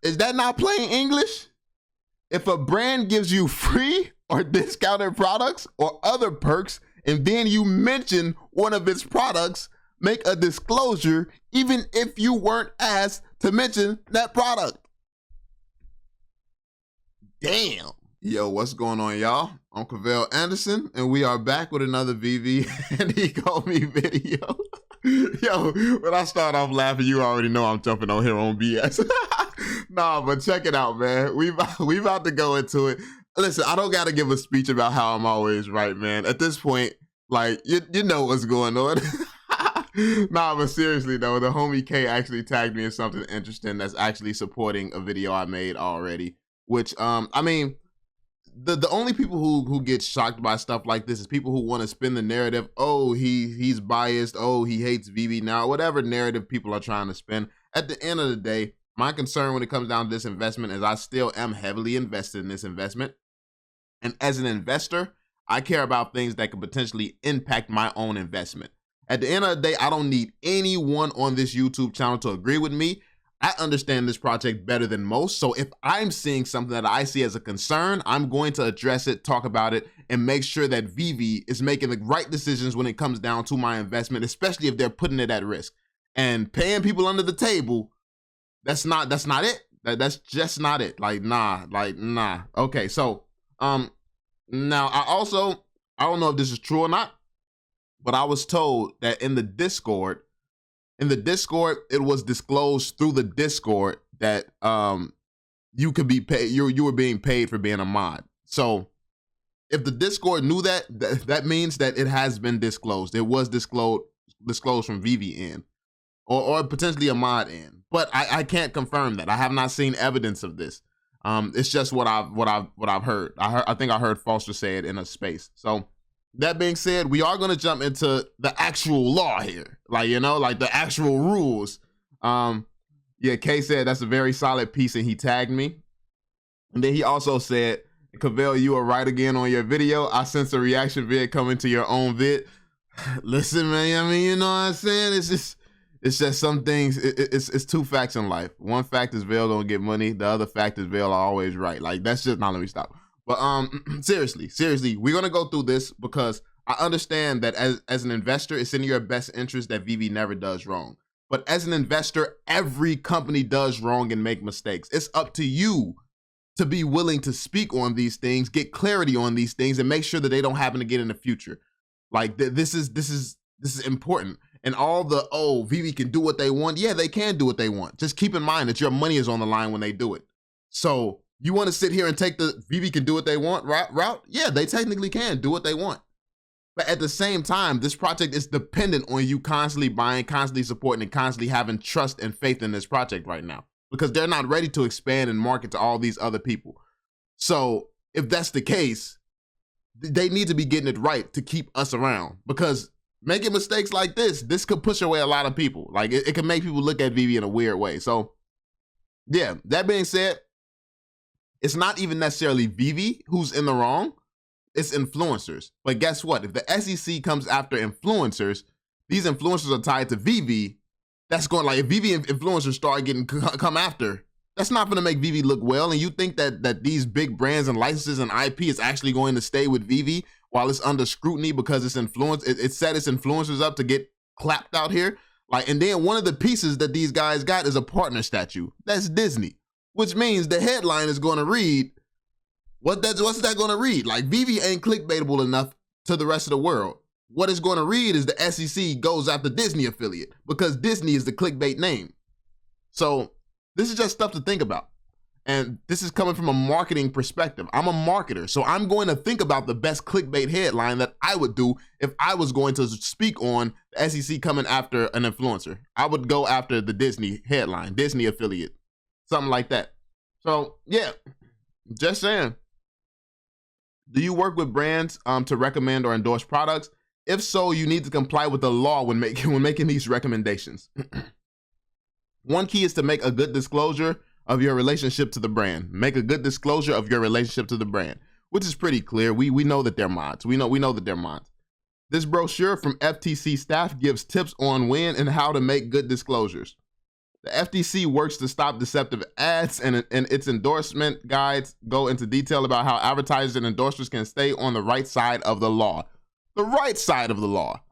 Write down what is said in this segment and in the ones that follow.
Is that not plain English? If a brand gives you free or discounted products or other perks, and then you mention one of its products, make a disclosure even if you weren't asked to mention that product. Damn. Yo, what's going on, y'all? I'm Cavell Anderson, and we are back with another Veve and Ecomi video. Yo, when I start off laughing, you already know I'm jumping on here on BS. Nah, but check it out, man. We about to go into it. Listen, I don't got to give a speech about how I'm always right, man. At this point, like, you know what's going on. Nah, but seriously, though, the homie K actually tagged me in something interesting that's actually supporting a video I made already, which, I mean, the only people who get shocked by stuff like this is people who want to spin the narrative. Oh, he's biased. Oh, he hates Veve now. Whatever narrative people are trying to spin. At the end of the day, my concern when it comes down to this investment is I still am heavily invested in this investment. And as an investor, I care about things that could potentially impact my own investment. At the end of the day, I don't need anyone on this YouTube channel to agree with me. I understand this project better than most, so if I'm seeing something that I see as a concern, I'm going to address it, talk about it, and make sure that Veve is making the right decisions when it comes down to my investment, especially if they're putting it at risk. And paying people under the table, that's not it. That's just not it. Like, nah. Okay, so, now I don't know if this is true or not, but I was told that in the Discord, it was disclosed through the Discord that you could be paid. You were being paid for being a mod. So if the Discord knew that, that means that it has been disclosed. It was disclosed from Veve end, or potentially a mod end. But I can't confirm that. I have not seen evidence of this. It's just what I've heard. I think I heard Foster say it in a space. So that being said, we are going to jump into the actual law here. Like, you know, like the actual rules. Yeah, Kay said that's a very solid piece and he tagged me. And then he also said, Cavell, you are right again on your video. I sense a reaction vid coming to your own vid. Listen, man, I mean, you know what I'm saying? It's just some things, it's two facts in life. One fact is Vale gonna get money. The other fact is Vale are always right. Like, that's just, now let me stop. But seriously, we're gonna go through this because I understand that as an investor, it's in your best interest that Veve never does wrong. But as an investor, every company does wrong and make mistakes. It's up to you to be willing to speak on these things, get clarity on these things, and make sure that they don't happen again in the future. Like, this is important. And all the, oh, Veve can do what they want. Yeah, they can do what they want. Just keep in mind that your money is on the line when they do it. So you want to sit here and take the Veve can do what they want route? Yeah, they technically can do what they want. But at the same time, this project is dependent on you constantly buying, constantly supporting, and constantly having trust and faith in this project right now, because they're not ready to expand and market to all these other people. So if that's the case, they need to be getting it right to keep us around, because making mistakes like this could push away a lot of people. Like, it can make people look at Veve in a weird way. So yeah, that being said, it's not even necessarily Veve who's in the wrong, it's influencers. But guess what? If the SEC comes after influencers, these influencers are tied to Veve. That's going, like, if Veve influencers start getting come after, that's not going to make Veve look well. And you think that these big brands and licenses and IP is actually going to stay with Veve while it's under scrutiny because it's it set its influencers up to get clapped out here? Like, and then one of the pieces that these guys got is a partner statue. That's Disney, which means the headline is going to read, what's that going to read? Like, Veve ain't clickbaitable enough to the rest of the world. What it's going to read is the SEC goes after Disney affiliate, because Disney is the clickbait name. So this is just stuff to think about. And this is coming from a marketing perspective. I'm a marketer, so I'm going to think about the best clickbait headline that I would do if I was going to speak on the SEC coming after an influencer. I would go after the Disney headline, Disney affiliate, something like that. So yeah, just saying. Do you work with brands to recommend or endorse products? If so, you need to comply with the law when making these recommendations. One key is to make a good disclosure of your relationship to the brand. Make a good disclosure of your relationship to the brand, which is pretty clear. We know that they're mods. We know that they're mods. This brochure from FTC staff gives tips on when and how to make good disclosures. The FTC works to stop deceptive ads, and its endorsement guides go into detail about how advertisers and endorsers can stay on the right side of the law. The right side of the law.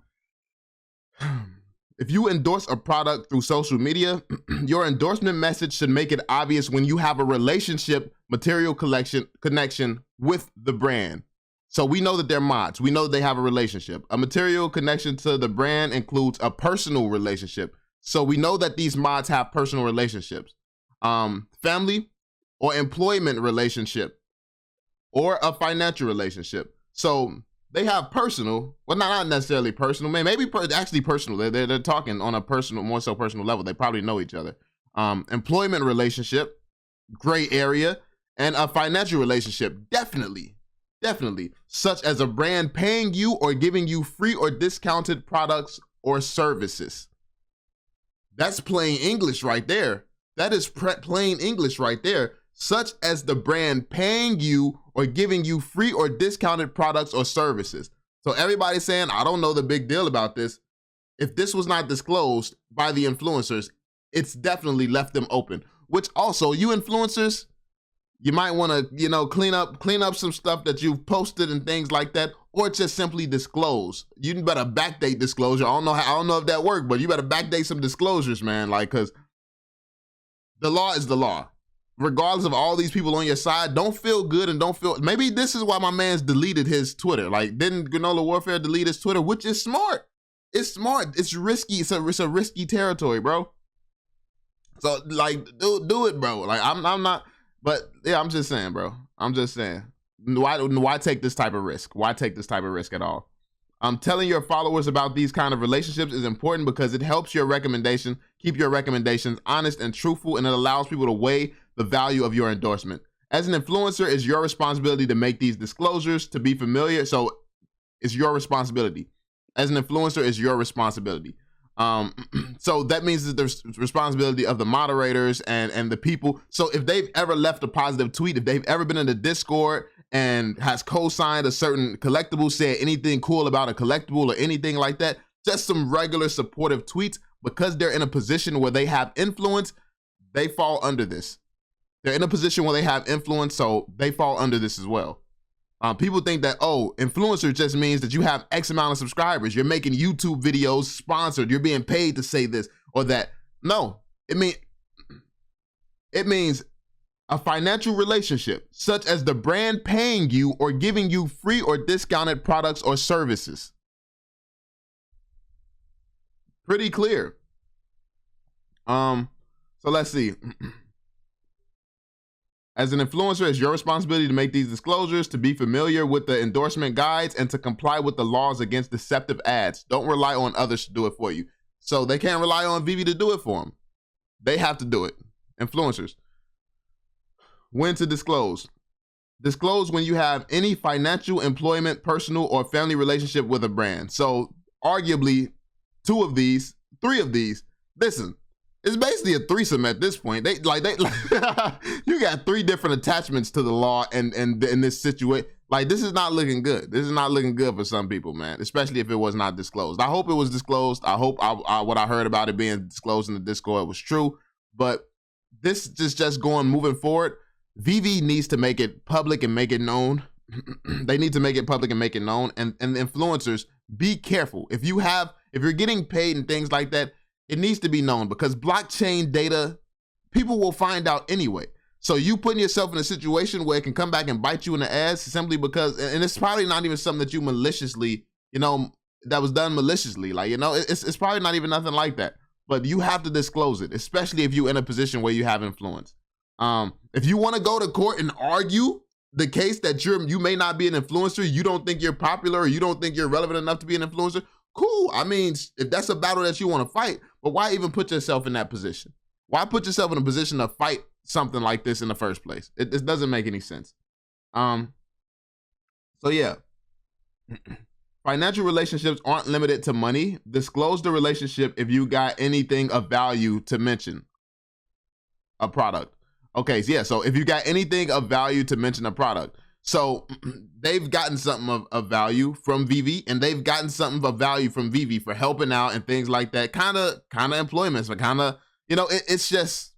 If you endorse a product through social media, your endorsement message should make it obvious when you have a relationship, material connection with the brand. So we know that they're mods. We know that they have a relationship. A material connection to the brand includes a personal relationship. So we know that these mods have personal relationships. Family or employment relationship or a financial relationship. So they have personal, well, not necessarily personal, man, maybe actually personal. They're talking on a personal, more so personal level. They probably know each other. Employment relationship, gray area, and a financial relationship, definitely, such as a brand paying you or giving you free or discounted products or services. That's plain English right there. That is plain English right there. Such as the brand paying you or giving you free or discounted products or services. So everybody's saying, I don't know the big deal about this. If this was not disclosed by the influencers, it's definitely left them open. Which also, you influencers, you might want to, clean up some stuff that you've posted and things like that, or just simply disclose. You better backdate disclosure. I don't know if that worked, but you better backdate some disclosures, man. Like, because the law is the law. Regardless of all these people on your side, don't feel good and don't feel, maybe this is why my man's deleted his Twitter. Like, didn't Granola Warfare delete his Twitter, which is smart. It's smart. It's risky. It's a risky territory, bro. So like, do it, bro. Like, I'm not, but yeah, I'm just saying, bro. I'm just saying. Why take this type of risk? Why take this type of risk at all? Telling your followers about these kind of relationships is important because it helps your recommendation, keep your recommendations honest and truthful, and it allows people to weigh the value of your endorsement. As an influencer, it's your responsibility to make these disclosures, to be familiar. So it's your responsibility. As an influencer, it's your responsibility. So that means that there's responsibility of the moderators and the people. So if they've ever left a positive tweet, if they've ever been in the Discord and has co-signed a certain collectible, said anything cool about a collectible or anything like that, just some regular supportive tweets, because they're in a position where they have influence, they fall under this. They're in a position where they have influence, so they fall under this as well. People think that, oh, influencer just means that you have X amount of subscribers. You're making YouTube videos sponsored. You're being paid to say this or that. No, it means a financial relationship, such as the brand paying you or giving you free or discounted products or services. Pretty clear. So let's see. As an influencer, it's your responsibility to make these disclosures, to be familiar with the endorsement guides, and to comply with the laws against deceptive ads. Don't rely on others to do it for you. So they can't rely on Veve to do it for them. They have to do it. Influencers. When to disclose. Disclose when you have any financial, employment, personal, or family relationship with a brand. So arguably, three of these, listen, it's basically a threesome at this point. They you got three different attachments to the law and in this situation. Like, this is not looking good. This is not looking good for some people, man, especially if it was not disclosed. I hope it was disclosed. I hope what I heard about it being disclosed in the Discord was true, but this is just moving forward. Veve needs to make it public and make it known. They need to make it public and make it known. And influencers, be careful. If you're getting paid and things like that, it needs to be known, because blockchain data, people will find out anyway. So you putting yourself in a situation where it can come back and bite you in the ass simply because, and it's probably not even something that you maliciously, that was done maliciously. Like, it's probably not even nothing like that, but you have to disclose it, especially if you're in a position where you have influence. If you want to go to court and argue the case that you may not be an influencer, you don't think you're popular, or you don't think you're relevant enough to be an influencer, cool. I mean, if that's a battle that you want to fight, but why even put yourself in that position? Why put yourself in a position to fight something like this in the first place? It doesn't make any sense. So yeah, financial relationships aren't limited to money. Disclose the relationship if you got anything of value to mention a product. Okay, so yeah, so if you got anything of value to mention a product. So they've gotten something of value from Veve, and they've gotten something of value from Veve for helping out and things like that. Kind of employment, but kind of, You know, it's just,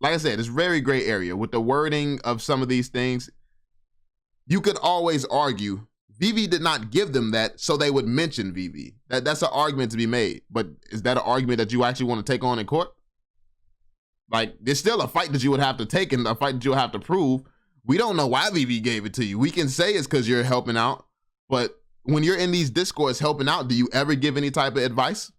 like I said, it's very gray area with the wording of some of these things. You could always argue Veve did not give them that, so they would mention Veve. That's an argument to be made. But is that an argument that you actually want to take on in court? Like, there's still a fight that you would have to take and a fight that you'll have to prove. We don't know why Veve gave it to you. We can say it's because you're helping out, but when you're in these discords helping out, do you ever give any type of advice?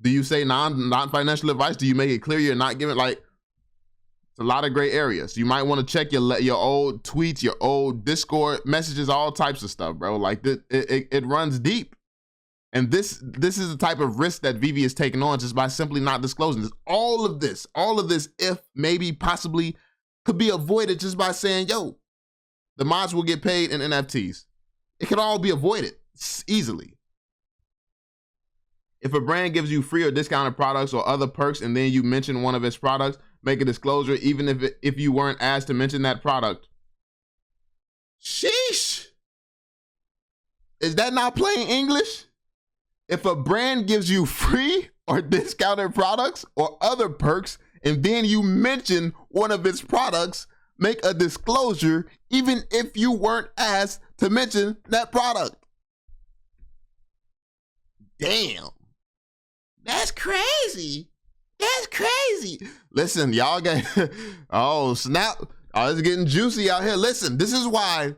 Do you say non-financial advice? Do you make it clear you're not giving? Like, it's a lot of gray areas. You might want to check your old tweets, your old Discord messages, all types of stuff, bro. Like, it runs deep. And this is the type of risk that Veve is taking on just by simply not disclosing this. All of this, if, maybe, possibly, could be avoided just by saying, yo, the mods will get paid in NFTs. It could all be avoided easily. If a brand gives you free or discounted products or other perks and then you mention one of its products, make a disclosure even if you weren't asked to mention that product. Sheesh. Is that not plain English? If a brand gives you free or discounted products or other perks and then you mention one of its products, make a disclosure even if you weren't asked to mention that product. Damn. That's crazy. That's crazy. Listen, y'all get, oh, snap. Oh, it's getting juicy out here. Listen, this is why,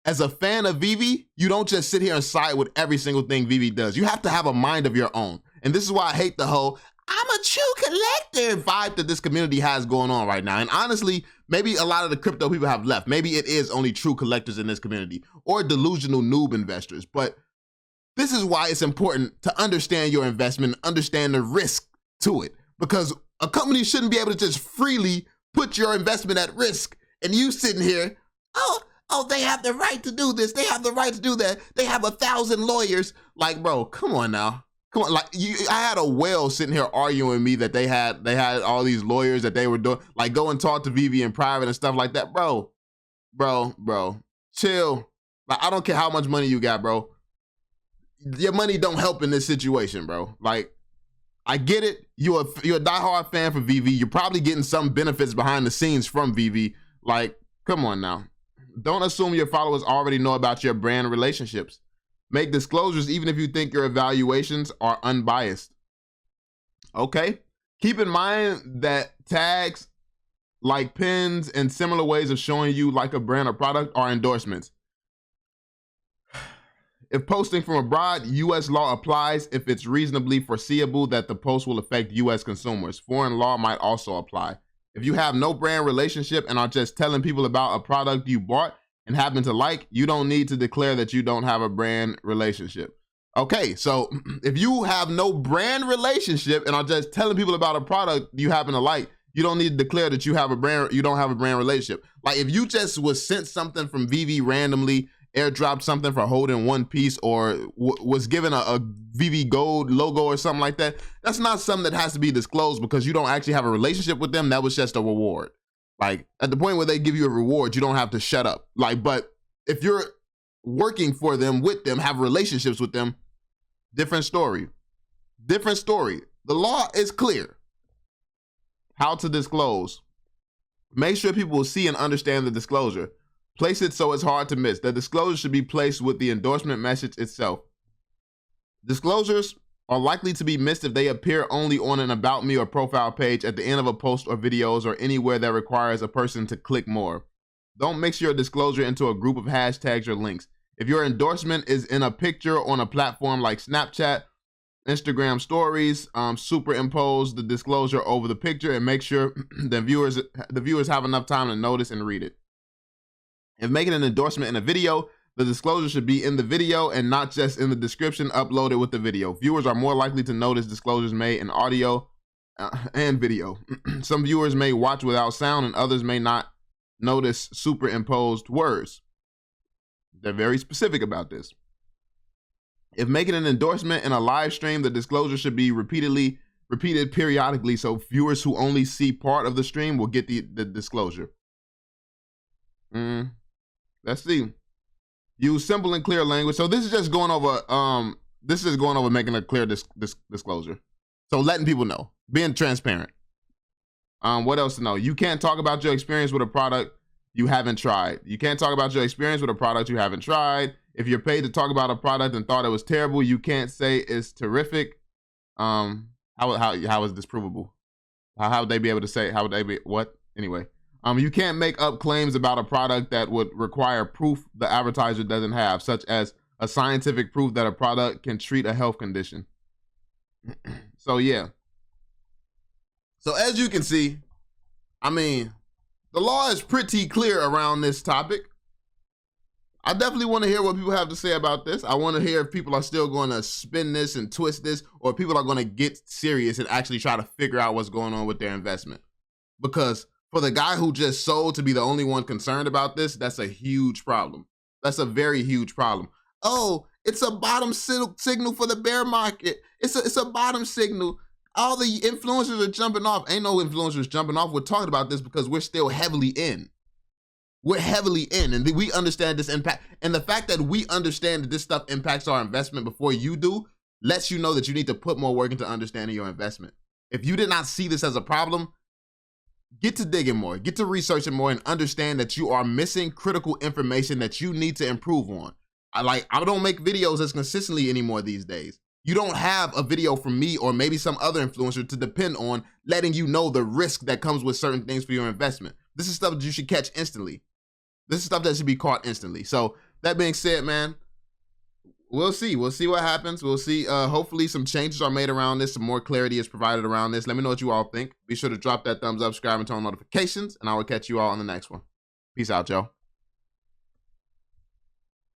as a fan of Veve, you don't just sit here and side with every single thing Veve does. You have to have a mind of your own. And this is why I hate the whole, I'm a true collector vibe that this community has going on right now. And honestly, maybe a lot of the crypto people have left. Maybe it is only true collectors in this community or delusional noob investors. But this is why it's important to understand your investment, understand the risk to it, because a company shouldn't be able to just freely put your investment at risk. And you sitting here, oh, they have the right to do this. They have the right to do that. They have 1,000 lawyers. Like, bro, come on now. Come on, like I had a whale sitting here arguing with me that they had all these lawyers that they were doing, like go and talk to Veve in private and stuff like that. Bro, chill. Like, I don't care how much money you got, bro. Your money don't help in this situation, bro. Like, I get it. You're a diehard fan for Veve. You're probably getting some benefits behind the scenes from Veve. Like, come on now. Don't assume your followers already know about your brand relationships. Make disclosures even if you think your evaluations are unbiased. Okay? Keep in mind that tags like pins and similar ways of showing you like a brand or product are endorsements. If posting from abroad, U.S. law applies if it's reasonably foreseeable that the post will affect U.S. consumers. Foreign law might also apply. If you have no brand relationship and are just telling people about a product you bought and happen to like, you don't need to declare that you don't have a brand relationship. Okay, so if you have no brand relationship and are just telling people about a product you happen to like, you don't need to declare that you don't have a brand relationship. Like, if you just was sent something from Veve randomly, airdropped something for holding one piece, or was given a Veve Gold logo or something like that, that's not something that has to be disclosed because you don't actually have a relationship with them. That was just a reward. Like, at the point where they give you a reward, you don't have to shut up. Like, but if you're working for them, with them, have relationships with them, different story. Different story. The law is clear. How to disclose. Make sure people will see and understand the disclosure. Place it so it's hard to miss. The disclosure should be placed with the endorsement message itself. Disclosures are likely to be missed if they appear only on an About Me or profile page at the end of a post or videos or anywhere that requires a person to click more. Don't mix your disclosure into a group of hashtags or links. If your endorsement is in a picture on a platform like Snapchat, Instagram stories, superimpose the disclosure over the picture and make sure the viewers have enough time to notice and read it. If making an endorsement in a video, the disclosure should be in the video and not just in the description uploaded with the video. Viewers are more likely to notice disclosures made in audio and video. Some viewers may watch without sound and others may not notice superimposed words. They're very specific about this. If making an endorsement in a live stream, the disclosure should be repeated periodically so viewers who only see part of the stream will get the disclosure. Let's see. Use simple and clear language. So this is just going over making a clear disclosure. So letting people know. Being transparent. What else to know? You can't talk about your experience with a product you haven't tried. You can't talk about your experience with a product you haven't tried. If you're paid to talk about a product and thought it was terrible, you can't say it's terrific. How is this provable? How would they be able to say? How would they be what? Anyway, you can't make up claims about a product that would require proof the advertiser doesn't have, such as a scientific proof that a product can treat a health condition. So yeah. So as you can see, I mean, the law is pretty clear around this topic. I definitely want to hear what people have to say about this. I want to hear if people are still going to spin this and twist this, or people are going to get serious and actually try to figure out what's going on with their investment. Because for the guy who just sold to be the only one concerned about this, that's a huge problem. That's a very huge problem. Oh, it's a bottom signal for the bear market. It's a bottom signal. All the influencers are jumping off. Ain't no influencers jumping off. We're talking about this because we're still heavily in. We're heavily in, and we understand this impact. And the fact that we understand that this stuff impacts our investment before you do lets you know that you need to put more work into understanding your investment. If you did not see this as a problem, get to digging more, get to researching more, and understand that you are missing critical information that you need to improve on. I don't make videos as consistently anymore these days. You don't have a video from me or maybe some other influencer to depend on letting you know the risk that comes with certain things for your investment. This is stuff that you should catch instantly. This is stuff that should be caught instantly. So that being said, man, we'll see. We'll see what happens. We'll see. Hopefully some changes are made around this. Some more clarity is provided around this. Let me know what you all think. Be sure to drop that thumbs up, subscribe, and turn on notifications, and I will catch you all on the next one. Peace out, y'all.